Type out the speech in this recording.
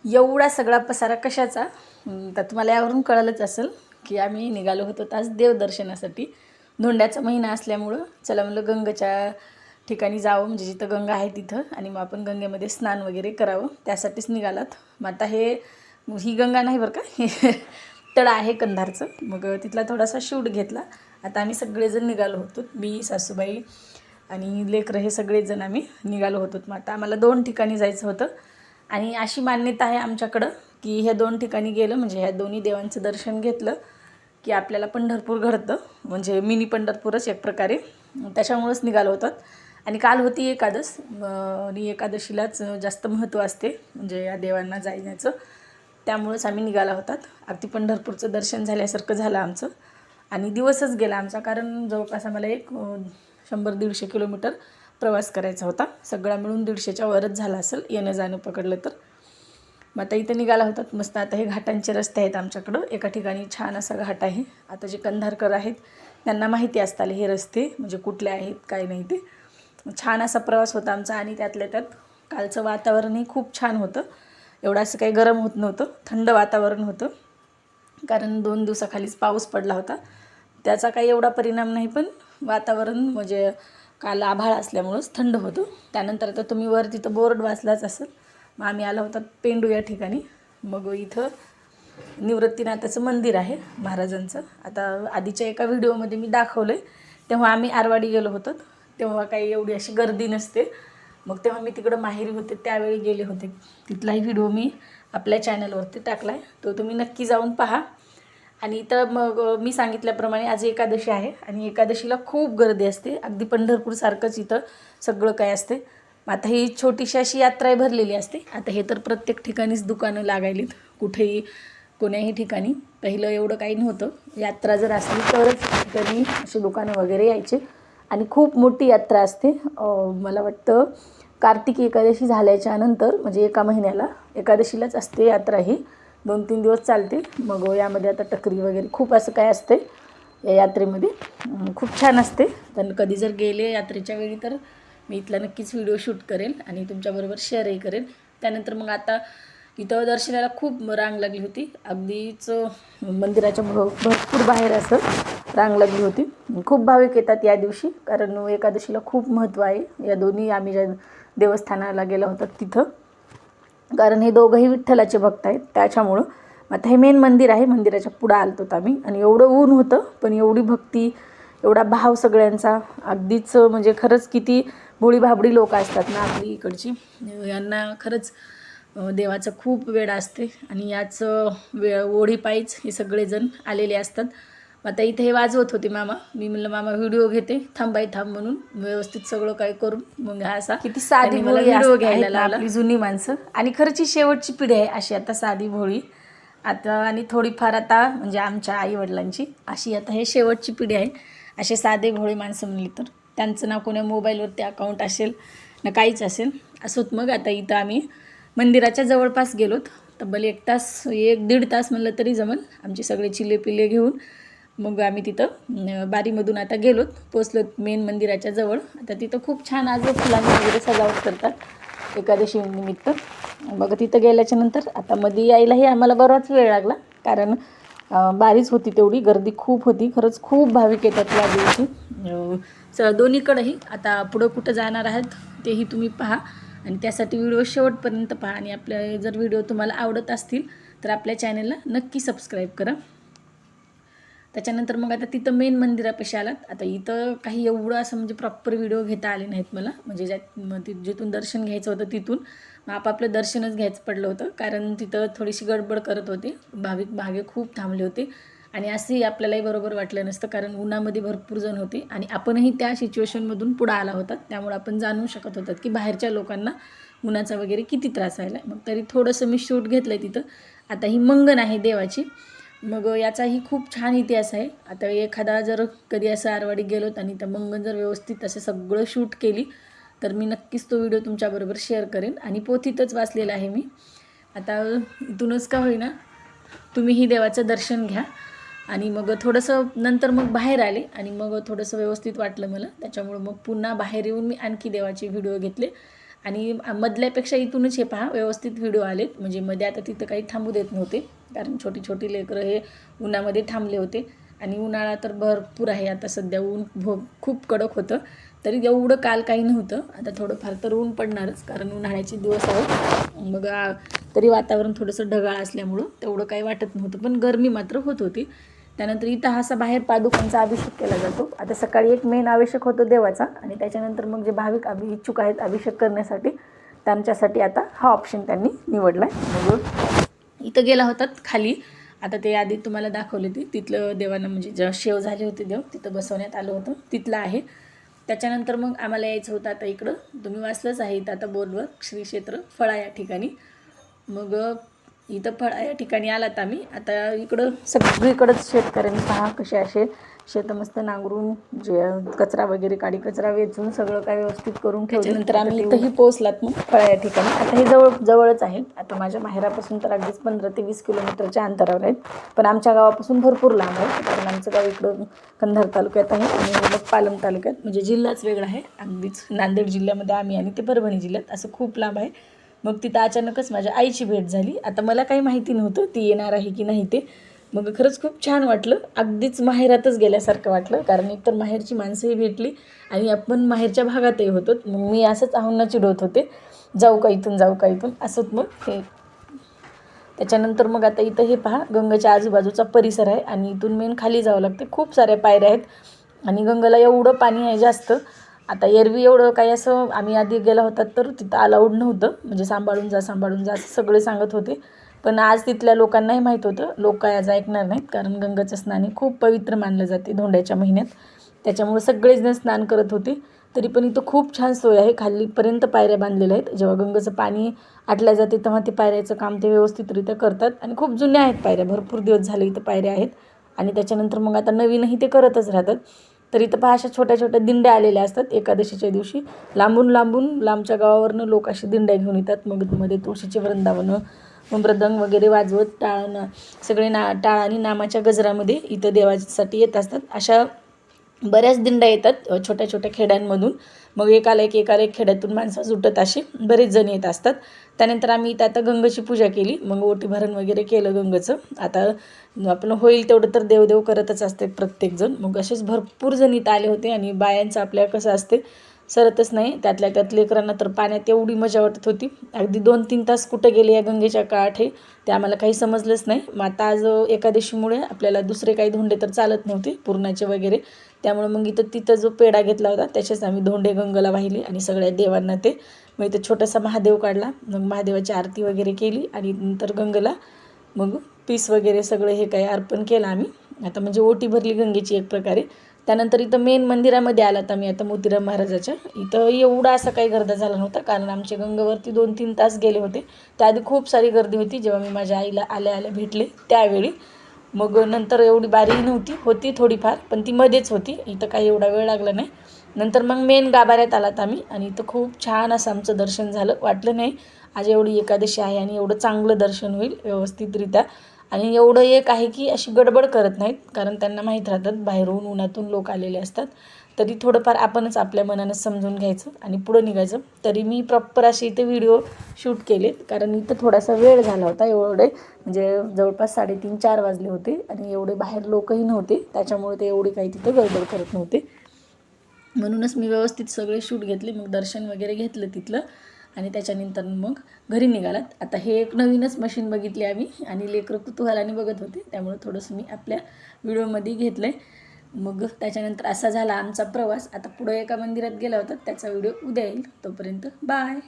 एवढा सगळा पसारा कशाचा तर तुम्हाला यावरून कळलंच असेल की आम्ही निघालो होतो आज देवदर्शनासाठी. धोंड्याचा महिना असल्यामुळं चला म्हणलं गंगेच्या ठिकाणी जावं, म्हणजे जिथं गंगा आहे तिथं, आणि मग आपण गंगेमध्ये स्नान वगैरे करावं त्यासाठीच निघालात. मग आता ही गंगा नाही बरं का, हे तळं आहे कंधारचं. मग तिथला थोडासा शूट घेतला. आता आम्ही सगळेजण निघालो होतो, मी, सासूबाई आणि लेकरं, हे सगळेजण आम्ही निघालो होतो. मग आता आम्हाला 2 ठिकाणी जायचं होतं आणि अशी मान्यता आहे आमच्याकडं की ह्या 2 ठिकाणी गेलं म्हणजे ह्या दोन्ही देवांचं दर्शन घेतलं की आपल्याला पंढरपूर घडतं, म्हणजे मिनी पंढरपूरच एक प्रकारे. त्याच्यामुळंच निघालो होतात. आणि काल होती एकादश, आणि एकादशीलाच जास्त महत्त्व असते म्हणजे या देवांना जाण्याचं. त्यामुळंच आम्ही निघाला होतात. अगदी पंढरपूरचं दर्शन झाल्यासारखं झालं आमचं आणि दिवसच गेला आमचा, कारण जवळपास आम्हाला एक 100-150 किलोमीटर प्रवास करायचा होता. सगळा मिळून 150च्या वरच झाला असेल येणं जाणं पकडलं तर. मग आता इथं निघाला होतात मस्त. आता हे घाटांचे रस्ते आहेत आमच्याकडं. एका ठिकाणी छान असा घाट आहे. आता जे कंधारकर आहेत त्यांना माहिती असताले हे रस्ते म्हणजे कुठले आहेत काय नाही ते. छान असा प्रवास होता आमचा. आणि त्यातल्या त्यात कालचं वातावरणही खूप छान होतं. एवढं असं काही गरम होत नव्हतं, थंड वातावरण होतं, कारण 2 दिवसाखालीच पाऊस पडला होता. त्याचा काही एवढा परिणाम नाही, पण वातावरण म्हणजे काल आभाळ असल्यामुळंच थंड होतं. त्यानंतर आता तुम्ही वर तिथं बोर्ड वाचलाच असेल. मग आम्ही आलो होतो पेंडू या ठिकाणी. मग इथं निवृत्तीनाथाचं मंदिर आहे महाराजांचं. आता आधीच्या एका व्हिडिओमध्ये मी दाखवलं आहे, तेव्हा आम्ही आरवाडी गेलो होतो. तेव्हा काही एवढी अशी गर्दी नसते. मग तेव्हा मी तिकडं माहेरी होते त्यावेळी गेले होते. तिथलाही व्हिडिओ मी आपल्या चॅनलवरती टाकला आहे, तो तुम्ही नक्की जाऊन पहा. आणि इथं मग मी सांगितल्याप्रमाणे आज एकादशी आहे आणि एकादशीला खूप गर्दी असते, अगदी पंढरपूरसारखंच इथं सगळं काय असते. आता ही छोटीशी अशी यात्रा भरलेली असते. आता हे तर प्रत्येक ठिकाणीच दुकानं लागायलीत, कुठेही कोण्याही ठिकाणी. पहिलं एवढं काही नव्हतं. यात्रा जर असली तरच ठिकाणी अशी दुकानं वगैरे यायचे आणि खूप मोठी यात्रा असते. मला वाटतं कार्तिकी एकादशी झाल्याच्या नंतर म्हणजे एका महिन्याला एकादशीलाच असते यात्रा ही. 2-3 दिवस चालते. मग यामध्ये आता टकरी वगैरे खूप असं काय असते या यात्रेमध्ये. खूप छान असते. पण कधी जर गेले यात्रेच्या वेळी तर मी इथला नक्कीच व्हिडिओ शूट करेल आणि तुमच्याबरोबर शेअरही करेल. त्यानंतर मग आता इथं दर्शनाला खूप रांग लागली होती. अगदीच मंदिराच्या भरपूर बाहेर असं रांग लागली होती. खूप भाविक येतात या दिवशी, कारण एकादशीला खूप महत्त्व आहे. या दोन्ही आम्ही ज्या देवस्थानाला गेलो होतो तिथं, कारण हे दोघंही विठ्ठलाचे भक्त आहेत त्याच्यामुळं. आता हे मेन मंदिर आहे. मंदिराच्या पुढं आलतो आम्ही आणि एवढं ऊन होतं, पण एवढी भक्ती, एवढा भाव सगळ्यांचा. अगदीच म्हणजे खरंच किती भोळी भाबडी लोक असतात ना आपली इकडची. यांना खरंच देवाचं खूप वेळ असते आणि याच ओढीपायीच हे सगळेजण आलेले असतात. आता इथे हे वाजवत होते मामा. मी म्हणलं मामा व्हिडिओ घेते, थांबाई थांब म्हणून व्यवस्थित सगळं काय करून. मग हा असा किती साधी मला व्हिडिओ घ्यायला लावला. आपली जुनी माणसं आणि खरंच ही शेवटची पिढी आहे अशी आता साधी भोळी. आता आणि थोडीफार आता म्हणजे आमच्या आईवडिलांची अशी आता हे शेवटची पिढी आहे. असे साधे भोळे माणसं म्हणली तर त्यांचं ना कोण्या मोबाईलवरती अकाउंट असेल ना काहीच असेल असोत. मग आता इथं आम्ही मंदिराच्या जवळपास गेलोत. तब्बल 1 तास 1-1.5 तास म्हणलं तरी जमल आमचे सगळे चिल्ले पिल्ले घेऊन. मग आम्ही तिथं बारीमधून आता गेलोत, पोचलोत मेन मंदिराच्या जवळ. आता तिथं खूप छान आज फुलांनी वगैरे सजावट करतात एकादशी निमित्त. मग तिथं गेल्याच्या नंतर आता मध्ये यायलाही आम्हाला बराच वेळ लागला, कारण बारीच होती तेवढी गर्दी खूप होती. खरंच खूप भाविक येतात या दिवशी दोन्हीकडेही. आता पुढं कुठं जाणार आहात तेही तुम्ही पहा आणि त्यासाठी व्हिडिओ शेवटपर्यंत पहा. आणि आपल्या जर व्हिडिओ तुम्हाला आवडत असतील तर आपल्या चॅनलला नक्की सबस्क्राईब करा. त्याच्यानंतर मग आता तिथं मेन मंदिरापाशी आलात. आता इथं काही एवढं असं म्हणजे प्रॉपर व्हिडिओ घेता आले नाहीत मला, म्हणजे जिथून दर्शन घ्यायचं होतं तिथून मग आपापलं दर्शनच घ्यायचं पडलं होतं, कारण तिथं थोडीशी गडबड करत होते. भाविक मागे खूप थांबले होते आणि असंही आपल्यालाही बरोबर वाटलं नसतं, कारण उन्हामध्ये भरपूर जण होते आणि आपणही त्या सिच्युएशनमधून पुढं आला होतात. त्यामुळे आपण जाणू शकत होतात की बाहेरच्या लोकांना उन्हाचा वगैरे किती त्रास व्हायला. मग तरी थोडंसं मी शूट घेतलं आहे तिथं. आता ही मंगन आहे देवाची. मग याचाही खूप छान इतिहास आहे. आता एखादा जर कधी असं आरवाडी गेलोत आणि त्या मंगन जर व्यवस्थित असं सगळं शूट केली तर मी नक्कीच तो व्हिडिओ तुमच्याबरोबर शेअर करेन. आणि पोथीतच वाचलेला आहे मी. आता इथूनच का होईना तुम्हीही देवाचं दर्शन घ्या. आणि मग थोडंसं नंतर मग बाहेर आले आणि मग थोडंसं व्यवस्थित वाटलं मला. त्याच्यामुळं मग पुन्हा बाहेर येऊन मी आणखी देवाचे व्हिडिओ घेतले आणि मधल्यापेक्षा इथूनच हे पहा व्यवस्थित व्हिडिओ आलेत. म्हणजे मध्ये आता तिथं काही थांबू देत नव्हते, कारण छोटी छोटी लेकरं हे उन्हामध्ये थांबले होते. आणि उन्हाळा तर भरपूर आहे आता सध्या, ऊन खूप कडक होतं. तरी एवढं काल काही नव्हतं, आता थोडंफार तर ऊन पडणारच, कारण उन्हाळ्याचे दिवस आहेत. मग तरी वातावरण थोडंसं ढगाळ असल्यामुळं तेवढं काही वाटत नव्हतं, पण गरमी मात्र होत होती. त्यानंतर इथं असा बाहेर पादुकांचा अभिषेक केला जातो. आता सकाळी एक मेन अभिषेक होतो देवाचा, आणि त्याच्यानंतर मग जे भाविक इच्छुक आहेत अभिषेक करण्यासाठी, त्यांच्यासाठी आता हा ऑप्शन त्यांनी निवडला आहे. मग इथं गेला होतात खाली, आता ते आधी तुम्हाला दाखवले तिथलं देवानं, म्हणजे जेव्हा शेव झाले होते देव तिथं बसवण्यात आलं होतं, तिथलं आहे. त्याच्यानंतर मग आम्हाला यायचं होतं आता इकडं, तुम्ही वाचलंच आहे इथं आता बोर्डवर, श्री क्षेत्र फळा या ठिकाणी. मग इथं फळा या ठिकाणी आलात आम्ही. आता इकडं सगळीकडंच शेतकऱ्यांनी पहा कसे असे शेतं मस्त नांगरून, जे कचरा वगैरे काडी कचरा वेचून सगळं काय व्यवस्थित करून ठेवल्यानंतर आम्ही इथंही पोचलात मग फळा या ठिकाणी. आता हे जवळच आहे. आता माझ्या माहेरापासून तर अगदीच 15 ते 20 किलोमीटरच्या अंतरावर आहेत, पण आमच्या गावापासून भरपूर लांब आहे, कारण आमचं गाव इकडं कंधार तालुक्यात आहे आणि मग पालम तालुक्यात, म्हणजे जिल्हाच वेगळा आहे. अगदीच नांदेड जिल्ह्यामध्ये आम्ही आणि ते परभणी जिल्ह्यात, असं खूप लांब आहे. मग तिथं अचानकच माझ्या आईची भेट झाली. आता मला काही माहिती नव्हतं ती येणार आहे की नाही ते. मग खरंच खूप छान वाटलं, अगदीच माहेरातच गेल्यासारखं वाटलं, कारण एकतर माहेरची माणसंही भेटली आणि आपण माहेरच्या भागातही होतो. मग मी असंच आहुंना चिडवत होते, जाऊ का इथून जाऊ का इथून असंच. मग हे त्याच्यानंतर मग आता इथं हे पहा, गंगेच्या आजूबाजूचा परिसर आहे आणि इथून मेन खाली जावं लागते. खूप साऱ्या पायऱ्या आहेत आणि गंगेला एवढं पाणी आहे जास्त. आता एरवी एवढं काही असं, आम्ही आधी गेला होता तर तिथं अलाउड नव्हतं, म्हणजे सांभाळून जा असं सगळे सांगत होते. पण आज तिथल्या लोकांनाही माहीत होतं, लोक काय आज ऐकणार नाहीत, कारण गंगेचं स्नान हे खूप पवित्र मानलं जाते धोंड्याच्या महिन्यात. त्याच्यामुळे सगळेजण स्नान करत होते. तरी पण इथं खूप छान सोय आहे, खालीपर्यंत पायऱ्या बांधलेल्या आहेत. जेव्हा गंगेचं पाणी आटल्या जाते तेव्हा ते पायऱ्याचं काम ते व्यवस्थितरित्या करतात, आणि खूप जुन्या आहेत पायऱ्या, भरपूर दिवस झाले इथं पायऱ्या आहेत. आणि त्याच्यानंतर मग आता नवीनही ते करतच राहतात. तर इथं पहा अशा छोट्या छोट्या दिंड्या आलेल्या असतात एकादशीच्या दिवशी. लांबून लांबच्या गावावरनं लोक अशी दिंड्या घेऊन येतात. मग मध्ये तुळशीचे वृंदावनं, मृदंग वगैरे वाजवत सगळे टाळ आणि नामाच्या गजरामध्ये इथं देवासाठी येत असतात. अशा बऱ्याच दिंड्या येतात छोट्या छोट्या खेड्यांमधून. मग एकाला एक खेड्यातून माणसं सुटत, असे बरेच जण येत असतात. त्यानंतर आम्ही इथं आता गंगेची पूजा केली, मग ओटी भरण वगैरे केलं गंगेचं. आता आपलं होईल तेवढं तर देवदेव करतच असते प्रत्येकजण. मग असेच भरपूर जण इथं आले होते, आणि बायांचं आपल्या कसं असते सरतच नाही, त्यातल्या त्यात लेकरांना तर पाण्यात एवढी मजा वाटत होती. अगदी 2-3 तास कुठं गेले या गंगेच्या काठ हे ते आम्हाला काही समजलंच नाही. मग आता आज एकादशीमुळे आपल्याला दुसरे काही धोंडे तर चालत नव्हते पुरणाचे वगैरे, त्यामुळे मग तिथं जो पेढा घेतला होता त्याचेच आम्ही धोंडे गंगेला वाहिले आणि सगळ्या देवांना ते. मग इथं छोटासा महादेव काढला, मग महादेवाची आरती वगैरे केली, आणि नंतर गंगेला मग पीस वगैरे सगळं हे काही अर्पण केलं आम्ही. आता म्हणजे ओटी भरली गंगेची एक प्रकारे. त्यानंतर इथं मेन मंदिरामध्ये आलात आम्ही आता मोतीराम महाराजाच्या. इथं एवढा असा काही गर्दा झाला नव्हता, कारण आमचे गंगेवरती 2-3 तास गेले होते. त्याआधी खूप सारी गर्दी होती, जेव्हा मी माझ्या आईला आल्या भेटले त्यावेळी. मग नंतर एवढी बारीही नव्हती, होती थोडीफार, पण ती मध्येच होती, इथं काही एवढा वेळ लागला नाही. नंतर मग मेन गाभाऱ्यात आलात आम्ही, आणि इथं खूप छान असं आमचं दर्शन झालं. वाटलं नाही आज एवढी एकादशी आहे आणि एवढं चांगलं दर्शन होईल व्यवस्थितरित्या. आणि एवढं एक आहे की अशी गडबड करत नाहीत, कारण त्यांना माहीत राहतात बाहेरून उन्हातून लोक आलेले असतात. तरी थोडंफार आपणच आपल्या मनानं समजून घ्यायचं आणि पुढं निघायचं. तरी मी प्रॉपर असे इथे व्हिडिओ शूट केलेत, कारण इथं थोडासा वेळ झाला होता. एवढे म्हणजे जवळपास 3:30-4 वाजले होते, आणि एवढे बाहेर लोकही नव्हते, त्याच्यामुळे ते एवढी काही तिथं गडबड करत नव्हते. म्हणूनच मी व्यवस्थित सगळे शूट घेतले. मग दर्शन वगैरे घेतलं तिथलं, आणि त्याच्यानंतर मग घरी निघालात. आता हे एक नवीनच मशीन बघितली आम्ही, आणि लेकरं कुतूहलाने बघत होते, त्यामुळे थोडंसं मी आपल्या व्हिडिओमध्ये घेतलं आहे. मग त्याच्यानंतर असा झाला आमचा प्रवास. आता पुढं एका मंदिरात गेला होता, त्याचा व्हिडिओ उद्या येईल. तोपर्यंत बाय.